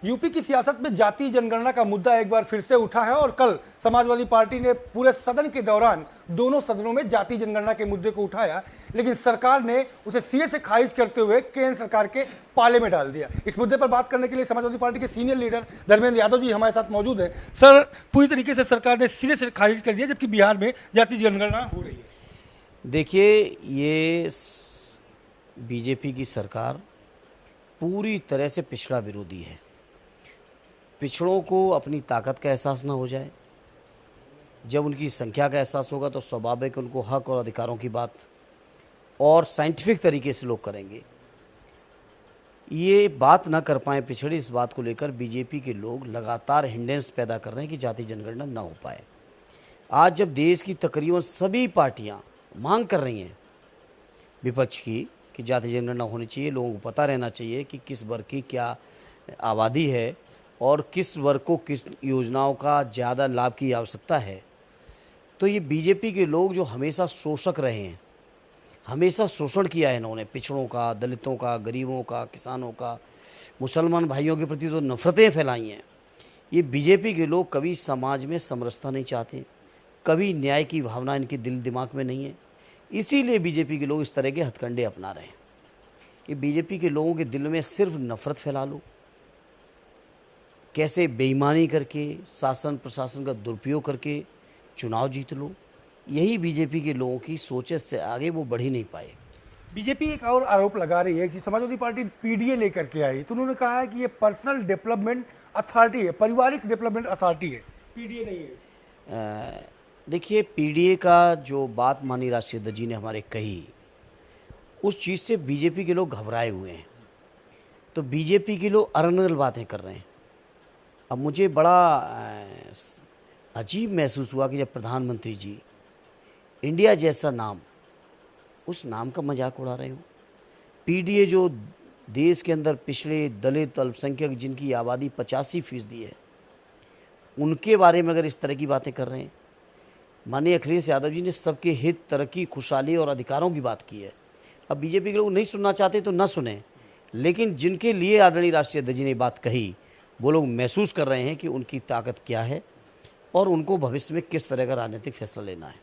UP की सियासत में जातीय जनगणना का मुद्दा एक बार फिर से उठा है और कल समाजवादी पार्टी ने पूरे सदन के दौरान दोनों सदनों में जातीय जनगणना के मुद्दे को उठाया, लेकिन सरकार ने उसे सिरे से खारिज करते हुए केंद्र सरकार के पाले में डाल दिया। इस मुद्दे पर बात करने के लिए समाजवादी पार्टी के सीनियर लीडर धर्मेंद्र यादव जी हमारे साथ मौजूद हैं। सर, पूरी तरीके से सरकार ने सिरे से खारिज कर दिया जबकि बिहार में जातीय जनगणना हो रही है। देखिए, ये बीजेपी की सरकार पूरी तरह से पिछड़ा विरोधी है। पिछड़ों को अपनी ताकत का एहसास ना हो जाए, जब उनकी संख्या का एहसास होगा तो स्वाभाविक उनको हक और अधिकारों की बात और साइंटिफिक तरीके से लोग करेंगे। ये बात ना कर पाए पिछड़े, इस बात को लेकर बीजेपी के लोग लगातार हिंडेंस पैदा कर रहे हैं कि जातीय जनगणना ना हो पाए। आज जब देश की तकरीबन सभी पार्टियां मांग कर रही हैं विपक्ष की कि जातीय जनगणना होनी चाहिए, लोगों को पता रहना चाहिए कि किस वर्ग की क्या आबादी है और किस वर्ग को किस योजनाओं का ज़्यादा लाभ की आवश्यकता है, तो ये बीजेपी के लोग जो हमेशा शोषक रहे हैं, हमेशा शोषण किया है इन्होंने, पिछड़ों का, दलितों का, गरीबों का, किसानों का, मुसलमान भाइयों के प्रति तो नफरतें फैलाई हैं। ये बीजेपी के लोग कभी समाज में समरसता नहीं चाहते, कभी न्याय की भावना इनके दिल दिमाग में नहीं है। इसीलिए बीजेपी के लोग इस तरह के हथकंडे अपना रहे हैं। ये बीजेपी के लोगों के दिल में सिर्फ नफरत फैला लो, कैसे बेईमानी करके, शासन प्रशासन का दुरुपयोग करके चुनाव जीत लो, यही बीजेपी के लोगों की सोच है। से आगे वो बढ़ ही नहीं पाए। बीजेपी एक और आरोप लगा रही है कि समाजवादी पार्टी पीडीए लेकर के आई, तो उन्होंने कहा है कि ये पर्सनल डेवलपमेंट अथॉरिटी है, पारिवारिक डेवलपमेंट अथॉरिटी है, पीडीए नहीं है। देखिए, पीडीए का जो बात माननीय राष्ट्रीय अध्यक्ष जी ने हमारे कही, उस चीज़ से बीजेपी के लोग घबराए हुए हैं। तो बीजेपी के लोग अरनगल बातें कर रहे हैं। अब मुझे बड़ा अजीब महसूस हुआ कि जब प्रधानमंत्री जी इंडिया जैसा नाम, उस नाम का मजाक उड़ा रहे हो। पीडीए जो देश के अंदर पिछड़े दलित अल्पसंख्यक जिनकी आबादी 85% है, उनके बारे में अगर इस तरह की बातें कर रहे हैं। माननीय अखिलेश यादव जी ने सबके हित, तरक्की, खुशहाली और अधिकारों की बात की है। अब बीजेपी के लोग नहीं सुनना चाहते तो ना सुने, लेकिन जिनके लिए आदरणीय राष्ट्रीय अध्यक्ष जी ने बात कही, वो लोग महसूस कर रहे हैं कि उनकी ताकत क्या है और उनको भविष्य में किस तरह का राजनीतिक फैसला लेना है।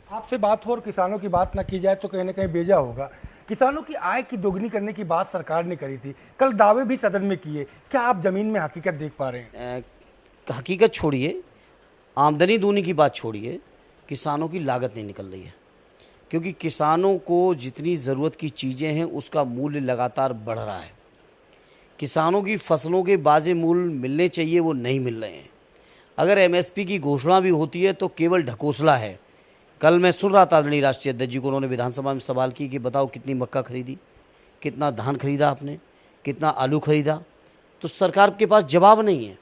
आपसे बात हो और किसानों की बात ना की जाए तो कहीं ना कहीं बेजा होगा। किसानों की आय की दोगुनी करने की बात सरकार ने करी थी, कल दावे भी सदन में किए। क्या आप जमीन में हकीकत देख पा रहे हैं? हकीकत छोड़िए, आमदनी दूनी की बात छोड़िए, किसानों की लागत नहीं निकल रही है। क्योंकि किसानों को जितनी ज़रूरत की चीज़ें हैं उसका मूल्य लगातार बढ़ रहा है। किसानों की फसलों के वाजिब मूल्य मिलने चाहिए, वो नहीं मिल रहे हैं। अगर एमएसपी की घोषणा भी होती है तो केवल ढकोसला है। कल मैं सुन रहा था आदरणीय राष्ट्रीय अध्यक्ष जी को, उन्होंने विधानसभा में सवाल की कि बताओ कितनी मक्का खरीदी, कितना धान खरीदा आपने, कितना आलू खरीदा, तो सरकार के पास जवाब नहीं है।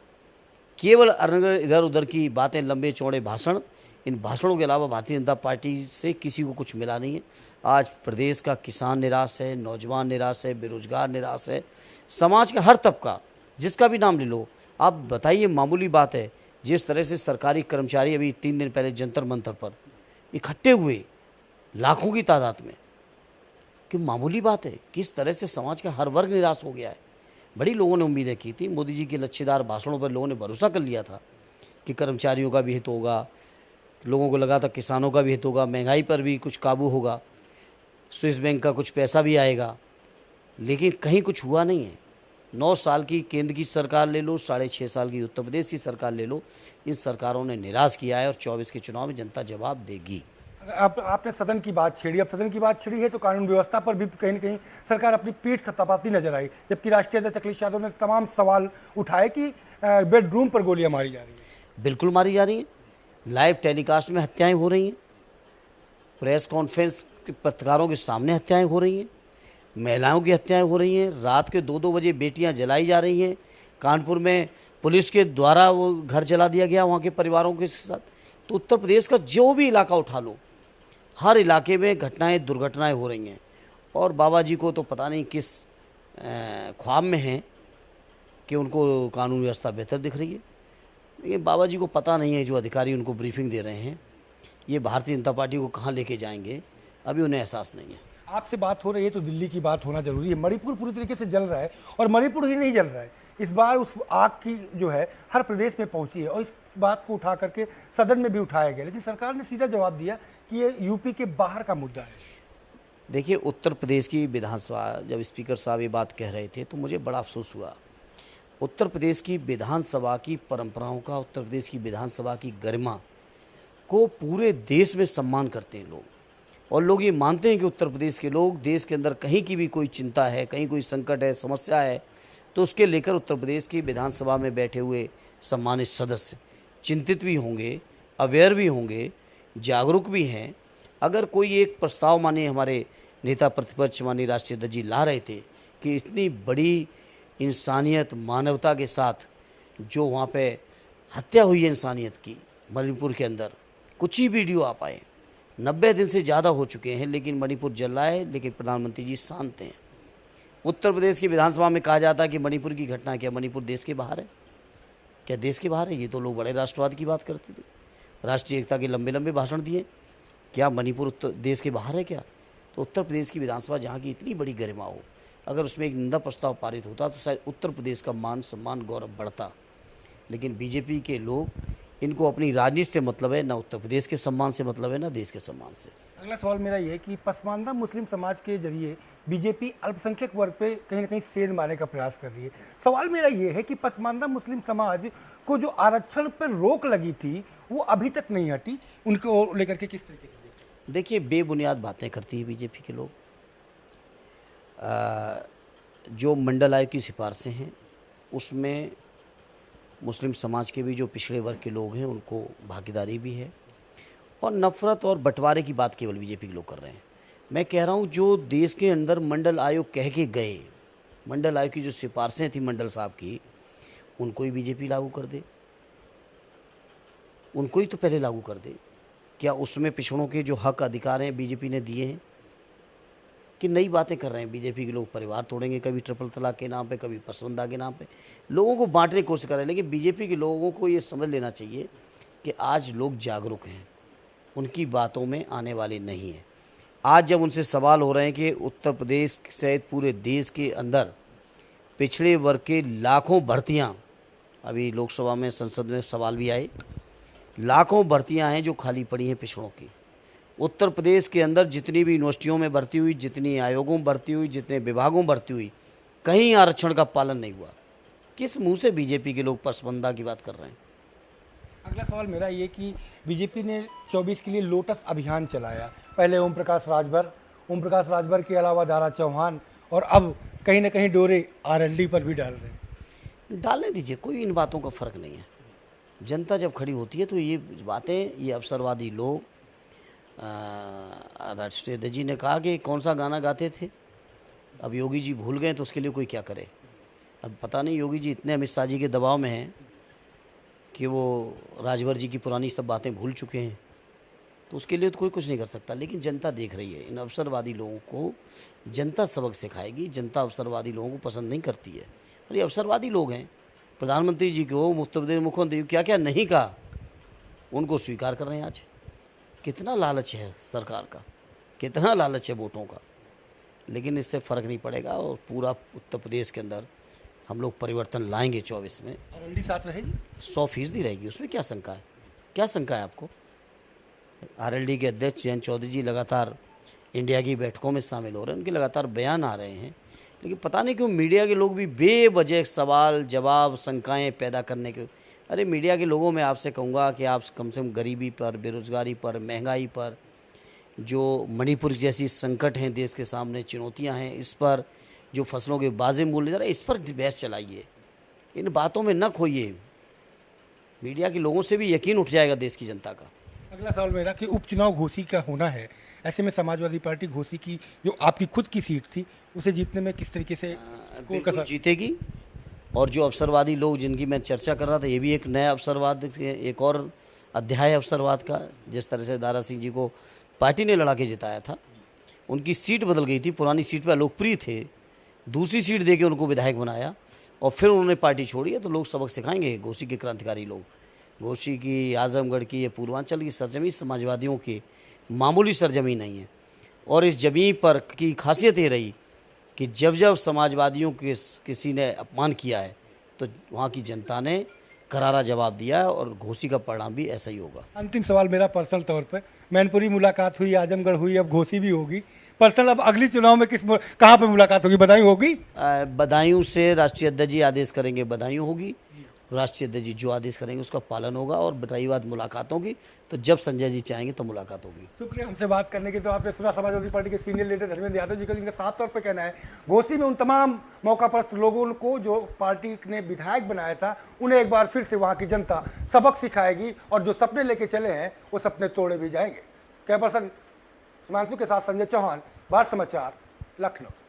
केवल इधर उधर की बातें, लंबे चौड़े भाषण। इन भाषणों के अलावा भारतीय जनता पार्टी से किसी को कुछ मिला नहीं है। आज प्रदेश का किसान निराश है, नौजवान निराश है, बेरोजगार निराश है, समाज का हर तबका, जिसका भी नाम ले लो। आप बताइए, मामूली बात है जिस तरह से सरकारी कर्मचारी अभी 3 दिन पहले जंतर मंतर पर इकट्ठे हुए लाखों की तादाद में, कि मामूली बात है, किस तरह से समाज का हर वर्ग निराश हो गया है। बड़ी लोगों ने उम्मीदें की थी, मोदी जी के लच्छेदार भाषणों पर लोगों ने भरोसा कर लिया था कि कर्मचारियों का भी हित होगा, लोगों को लगा था किसानों का भी हित होगा, महंगाई पर भी कुछ काबू होगा, स्विस बैंक का कुछ पैसा भी आएगा, लेकिन कहीं कुछ हुआ नहीं है। 9 साल की केंद्र की सरकार ले लो, 6.5 साल की उत्तर प्रदेश की सरकार ले लो, इन सरकारों ने निराश किया है और 24 के चुनाव में जनता जवाब देगी। आपने सदन की बात छेड़ी, अब सदन की बात छेड़ी है तो कानून व्यवस्था पर भी कहीं न कहीं सरकार अपनी पीठ थपथपाती नजर आई, जबकि राष्ट्रीय अध्यक्ष अखिलेश यादव ने तमाम सवाल उठाए कि बेडरूम पर गोलियां मारी जा रही है। बिल्कुल मारी जा रही हैं, लाइव टेलीकास्ट में हत्याएं हो रही हैं, प्रेस कॉन्फ्रेंस के पत्रकारों के सामने हत्याएं हो रही हैं, महिलाओं की हत्याएं हो रही हैं, रात के 2-2 बजे बेटियां जलाई जा रही हैं। कानपुर में पुलिस के द्वारा वो घर जला दिया गया वहाँ के परिवारों के साथ। तो उत्तर प्रदेश का जो भी इलाका उठा लो, हर इलाके में घटनाएं, दुर्घटनाएं हो रही हैं। और बाबा जी को तो पता नहीं किस ख्वाब में हैं कि उनको कानून व्यवस्था बेहतर दिख रही है, लेकिन बाबा जी को पता नहीं है, जो अधिकारी उनको ब्रीफिंग दे रहे हैं, ये भारतीय जनता पार्टी को कहाँ लेके जाएंगे, अभी उन्हें एहसास नहीं है। आपसे बात हो रही है तो दिल्ली की बात होना जरूरी है। मणिपुर पूरी तरीके से जल रहा है, और मणिपुर ही नहीं जल रहा है, इस बार उस आग की जो है हर प्रदेश में पहुंची है और इस बात को उठा करके सदन में भी उठाया गया, लेकिन सरकार ने सीधा जवाब दिया कि ये यूपी के बाहर का मुद्दा है। देखिए, उत्तर प्रदेश की विधानसभा जब स्पीकर साहब ये बात कह रहे थे तो मुझे बड़ा अफसोस हुआ। उत्तर प्रदेश की विधानसभा की परंपराओं का, उत्तर प्रदेश की विधानसभा की गरिमा को पूरे देश में सम्मान करते हैं लोग, और लोग ये मानते हैं कि उत्तर प्रदेश के लोग देश के अंदर कहीं की भी कोई चिंता है, कहीं कोई संकट है, समस्या है, तो उसके लेकर उत्तर प्रदेश की विधानसभा में बैठे हुए सम्मानित सदस्य चिंतित भी होंगे, अवेयर भी होंगे, जागरूक भी हैं। अगर कोई एक प्रस्ताव माने हमारे नेता प्रतिपक्ष माननीय राष्ट्रीय अध्यक्ष जी ला रहे थे कि इतनी बड़ी इंसानियत, मानवता के साथ जो वहाँ पे हत्या हुई है इंसानियत की मणिपुर के अंदर, कुछ ही वीडियो आ पाए, 90 दिन से ज़्यादा हो चुके हैं, लेकिन मणिपुर जल रहा है, लेकिन प्रधानमंत्री जी शांत हैं। उत्तर प्रदेश की विधानसभा में कहा जाता है कि मणिपुर की घटना, क्या मणिपुर देश के बाहर है? क्या देश के बाहर है? ये तो लोग बड़े राष्ट्रवाद की बात करते थे, राष्ट्रीय एकता के लंबे लंबे भाषण दिए। क्या मणिपुर उत्तर देश के बाहर है क्या? तो उत्तर प्रदेश की विधानसभा जहाँ की इतनी बड़ी गरिमा हो, अगर उसमें एक निंदा प्रस्ताव पारित होता तो शायद उत्तर प्रदेश का मान सम्मान गौरव बढ़ता। लेकिन बीजेपी के लोग, इनको अपनी राजनीति से मतलब है, ना उत्तर प्रदेश के सम्मान से मतलब है, ना देश के सम्मान से। अगला सवाल मेरा ये है कि पसमानदा मुस्लिम समाज के जरिए बीजेपी अल्पसंख्यक वर्ग पे कहीं ना कहीं सेंध मारने का प्रयास कर रही है। सवाल मेरा ये है कि पसमानदा मुस्लिम समाज को जो आरक्षण पर रोक लगी थी वो अभी तक नहीं हटी, उनको लेकर के किस तरीके से? देखिए, बेबुनियाद बातें करती है बीजेपी के लोग। जो मंडल आयोग की सिफारिशें हैं उसमें मुस्लिम समाज के भी जो पिछड़े वर्ग के लोग हैं उनको भागीदारी भी है, और नफरत और बंटवारे की बात केवल बीजेपी के लोग कर रहे हैं। मैं कह रहा हूँ, जो देश के अंदर मंडल आयोग कह के गए, मंडल आयोग की जो सिफारिशें थी मंडल साहब की, उनको ही बीजेपी लागू कर दे, उनको ही तो पहले लागू कर दे। क्या उसमें पिछड़ों के जो हक अधिकार हैं बीजेपी ने दिए हैं? कि नई बातें कर रहे हैं बीजेपी के लोग, परिवार तोड़ेंगे, कभी ट्रिपल तलाक के नाम पे, कभी पसंदा के नाम पे, लोगों को बांटने की कोशिश कर रहे हैं। लेकिन बीजेपी के लोगों को ये समझ लेना चाहिए कि आज लोग जागरूक हैं, उनकी बातों में आने वाले नहीं हैं। आज जब उनसे सवाल हो रहे हैं कि उत्तर प्रदेश सहित पूरे देश के अंदर पिछड़े वर्ग के लाखों भर्तियाँ, अभी लोकसभा में, संसद में सवाल भी आए, लाखों भर्तियाँ हैं जो खाली पड़ी हैं पिछड़ों की। उत्तर प्रदेश के अंदर जितनी भी यूनिवर्सिटियों में भर्ती हुई, जितनी आयोगों में भर्ती हुई, जितने विभागों में भर्ती हुई, कहीं आरक्षण का पालन नहीं हुआ। किस मुंह से बीजेपी के लोग पसमंदा की बात कर रहे हैं? अगला सवाल मेरा ये कि बीजेपी ने 24 के लिए लोटस अभियान चलाया। पहले ओम प्रकाश राजभर के अलावा दारा चौहान, और अब कहीं ना कहीं डोरे आरएलडी पर भी डाल रहे हैं। डालने दीजिए, कोई इन बातों का फर्क नहीं है। जनता जब खड़ी होती है तो ये बातें, ये अवसरवादी लोग, राष्ट्रीय अध्यक्ष जी ने कहा कि कौन सा गाना गाते थे, अब योगी जी भूल गए तो उसके लिए कोई क्या करे। अब पता नहीं, योगी जी इतने अमित शाह जी के दबाव में हैं कि वो राजभर जी की पुरानी सब बातें भूल चुके हैं, तो उसके लिए तो कोई कुछ नहीं कर सकता। लेकिन जनता देख रही है, इन अवसरवादी लोगों को जनता सबक सिखाएगी। जनता अवसरवादी लोगों को पसंद नहीं करती है, और ये अवसरवादी लोग हैं। प्रधानमंत्री जी को, उत्तर प्रदेश मुख्यमंत्री क्या क्या नहीं कहा, उनको स्वीकार कर रहे हैं आज। कितना लालच है सरकार का, कितना लालच है वोटों का, लेकिन इससे फ़र्क नहीं पड़ेगा। और पूरा उत्तर प्रदेश के अंदर हम लोग परिवर्तन लाएंगे 24 में। आरएलडी साथ रहेगी, 100% रहेगी, उसमें क्या शंका है? क्या शंका है आपको? आरएलडी के अध्यक्ष जयंत चौधरी जी लगातार इंडिया की बैठकों में शामिल हो रहे हैं, उनके लगातार बयान आ रहे हैं, लेकिन पता नहीं क्यों मीडिया के लोग भी बेवजह सवाल जवाब, शंकाएँ पैदा करने के। अरे मीडिया के लोगों, मैं आपसे कहूँगा कि आप कम से कम गरीबी पर, बेरोज़गारी पर, महंगाई पर, जो मणिपुर जैसी संकट हैं देश के सामने, चुनौतियां हैं, इस पर, जो फसलों के बाजे मूल्य जा रहा है, इस पर बहस चलाइए। इन बातों में न खोइए, मीडिया के लोगों से भी यकीन उठ जाएगा देश की जनता का। अगला सवाल मेरा कि उपचुनाव घोसी का होना है, ऐसे में समाजवादी पार्टी घोसी की जो आपकी खुद की सीट थी उसे जीतने में किस तरीके से जीतेगी। और जो अवसरवादी लोग जिनकी मैं चर्चा कर रहा था, ये भी एक नया अवसरवाद, एक और अध्याय अवसरवाद का। जिस तरह से दारा सिंह जी को पार्टी ने लड़ा के जिताया था, उनकी सीट बदल गई थी, पुरानी सीट पर लोकप्रिय थे, दूसरी सीट देके उनको विधायक बनाया, और फिर उन्होंने पार्टी छोड़ी है। तो लोग सबक सिखाएंगे घोसी के क्रांतिकारी लोग। घोसी की, आजमगढ़ की, ये पूर्वांचल की सरजमीं समाजवादियों की मामूली सरजमीं नहीं है। और इस जमीन पर की खासियत ये रही कि जब जब समाजवादियों के किसी ने अपमान किया है, तो वहाँ की जनता ने करारा जवाब दिया है और घोसी का परिणाम भी ऐसा ही होगा। अंतिम सवाल मेरा पर्सनल तौर पे, मैनपुरी मुलाकात हुई, आजमगढ़ हुई, अब घोसी भी होगी। पर्सनल अब अगली चुनाव में कहाँ पे मुलाकात होगी, बधाई होगी? बदायूं से राष्ट्रीय अध्यक्ष जी आदेश करेंगे, बदायूं होगी। राष्ट्रीय अध्यक्ष जी जो आदेश करेंगे उसका पालन होगा। और रही बात मुलाकातों की, तो जब संजय जी चाहेंगे तो मुलाकात होगी। शुक्रिया हमसे बात करने की। तो आपने सुना समाजवादी पार्टी के सीनियर लीडर धर्मेंद्र यादव जी का, जिनका साफ तौर पे कहना है घोसी में उन तमाम मौकापरस्त लोगों को जो पार्टी ने विधायक बनाया था, उन्हें एक बार फिर से वहां की जनता सबक सिखाएगी और जो सपने लेके चले हैं वो सपने तोड़े भी जाएंगे। कैमरा पर्सन हिमांशु के साथ संजय चौहान, भारत समाचार, लखनऊ।